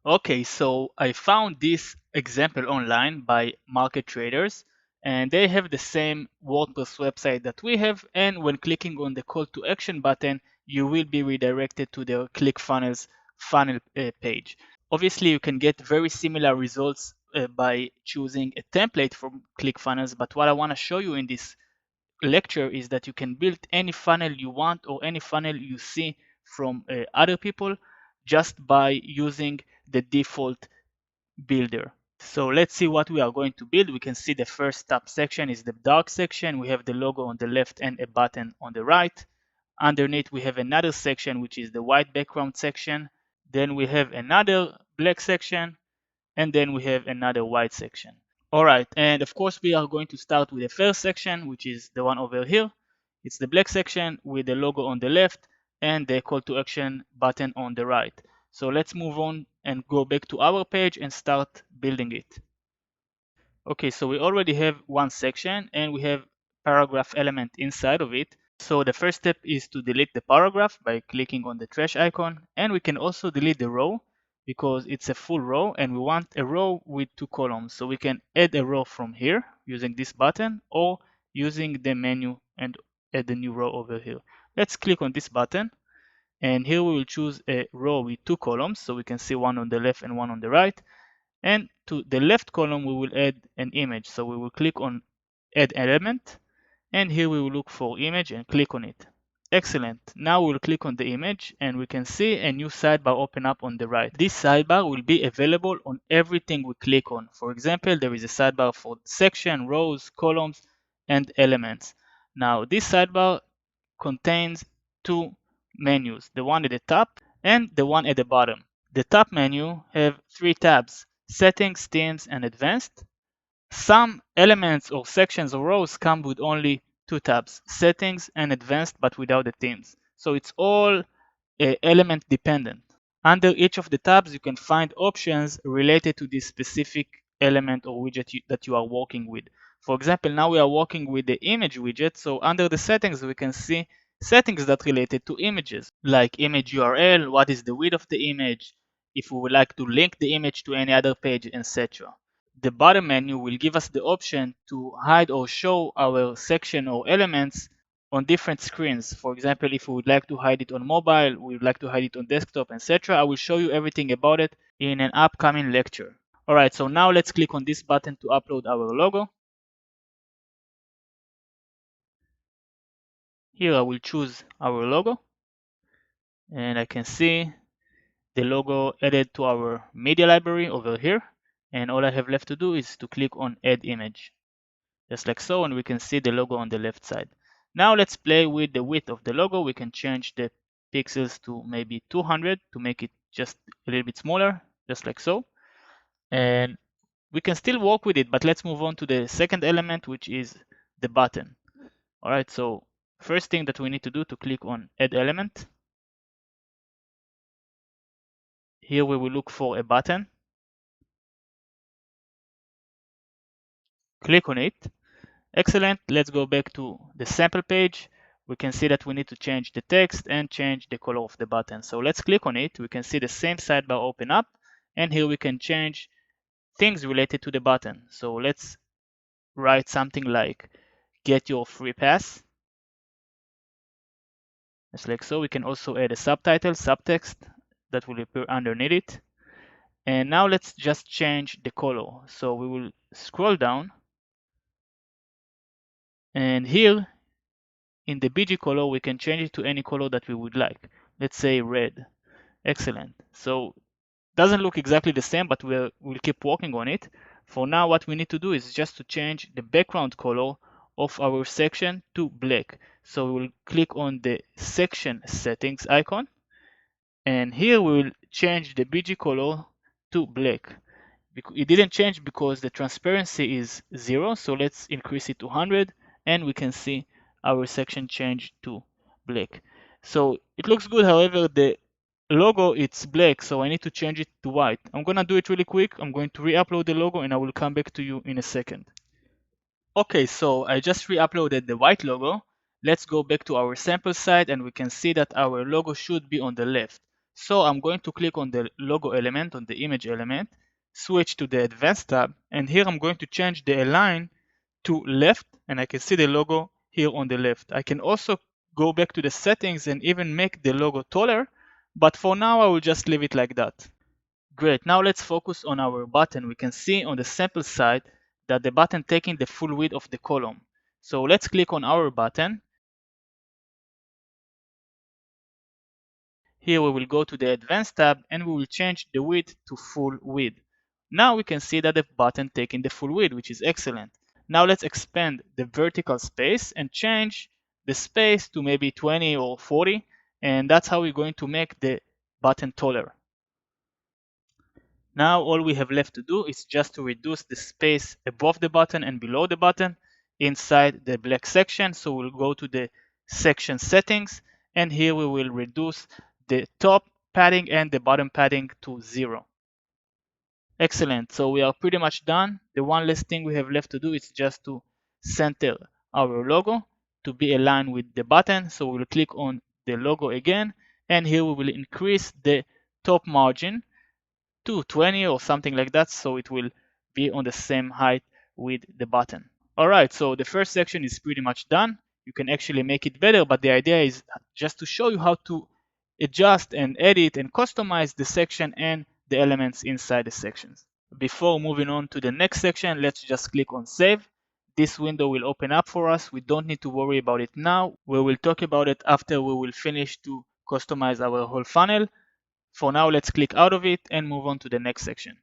Okay, so I found this example online by market traders, and they have the same WordPress website that we have, and when clicking on the call to action button, you will be redirected to their ClickFunnels funnel page. Obviously, you can get very similar results by choosing a template from ClickFunnels, but what I want to show you in this lecture is that you can build any funnel you want or any funnel you see from other people just by using the default builder. So let's see what we are going to build. We can see the first tab section is the dark section. We have the logo on the left and a button on the right. Underneath we have another section which is the white background section. Then we have another black section, and then we have another white section. All right, and of course we are going to start with the first section, which is the one over here. It's the black section with the logo on the left and the call to action button on the right. So let's move on and go back to our page and start building it. Okay, so we already have one section and we have paragraph element inside of it. So the first step is to delete the paragraph by clicking on the trash icon, and we can also delete the row because it's a full row and we want a row with 2 columns. So we can add a row from here using this button or using the menu and add a new row over here. Let's click on this button, and here we will choose a row with 2 columns, so we can see one on the left and one on the right. And to the left column we will add an image, so we will click on add element, and here we will look for image and click on it. Excellent. Now we'll click on the image and we can see a new sidebar open up on the right. This sidebar will be available on everything we click on. For example, there is a sidebar for section, rows, columns, and elements. Now this sidebar contains 2 menus, the one at the top and the one at the bottom. The top menu have 3 tabs: settings, themes, and advanced. Some elements or sections or rows come with only 2 tabs: settings and advanced, but without the themes. So it's all element dependent. Under each of the tabs you can find options related to this specific element or widget that you are working with. For example, now we are working with the image widget, so under the settings we can see settings that related to images, like image URL, what is the width of the image, if we would like to link the image to any other page, etc. The bottom menu will give us the option to hide or show our section or elements on different screens. For example, if we would like to hide it on mobile, we would like to hide it on desktop, etc. I will show you everything about it in an upcoming lecture. Alright, so now let's click on this button to upload our logo. Here I will choose our logo, and I can see the logo added to our media library over here, and all I have left to do is to click on add image, just like so, and we can see the logo on the left side. Now let's play with the width of the logo. We can change the pixels to maybe 200 to make it just a little bit smaller, just like so. And we can still work with it, but let's move on to the second element, which is the button. All right, so first thing that we need to do to click on add element. Here we will look for a button. Click on it. Excellent. Let's go back to the sample page. We can see that we need to change the text and change the color of the button. So let's click on it. We can see the same sidebar open up, and here we can change things related to the button. So let's write something like get your free pass. Just like so. We can also add a subtitle, subtext that will appear underneath it. And now let's just change the color. So we will scroll down, and here in the BG color we can change it to any color that we would like. Let's say red. Excellent. So doesn't look exactly the same, but we'll keep working on it. For now, what we need to do is just to change the background color of our section to black. So we'll click on the section settings icon, and here we will change the BG color to black. It didn't change because the transparency is 0, so let's increase it to 100, and we can see our section change to black. So it looks good, however the logo it's black, so I need to change it to white. I'm gonna do it really quick. I'm going to re-upload the logo and I will come back to you in a second. Okay, so I just re-uploaded the white logo. Let's go back to our sample site and we can see that our logo should be on the left. So I'm going to click on the logo element, on the image element, switch to the advanced tab, and here I'm going to change the align to left, and I can see the logo here on the left. I can also go back to the settings and even make the logo taller, but for now I will just leave it like that. Great, now let's focus on our button. We can see on the sample side that the button taking the full width of the column. So let's click on our button. Here we will go to the advanced tab and we will change the width to full width. Now we can see that the button taking the full width, which is excellent. Now let's expand the vertical space and change the space to maybe 20 or 40, and that's how we're going to make the button taller. Now all we have left to do is just to reduce the space above the button and below the button inside the black section. So we'll go to the section settings, and here we will reduce the top padding and the bottom padding to 0. Excellent, so we are pretty much done. The one last thing we have left to do is just to center our logo to be aligned with the button. So we'll click on the logo again, and here we will increase the top margin to 20 or something like that, so it will be on the same height with the button. Alright, so the first section is pretty much done. You can actually make it better, but the idea is just to show you how to adjust and edit and customize the section and the elements inside the sections. Before moving on to the next section, let's just click on save. This window will open up for us. We don't need to worry about it now. We will talk about it after we will finish to customize our whole funnel. For now, let's click out of it and move on to the next section.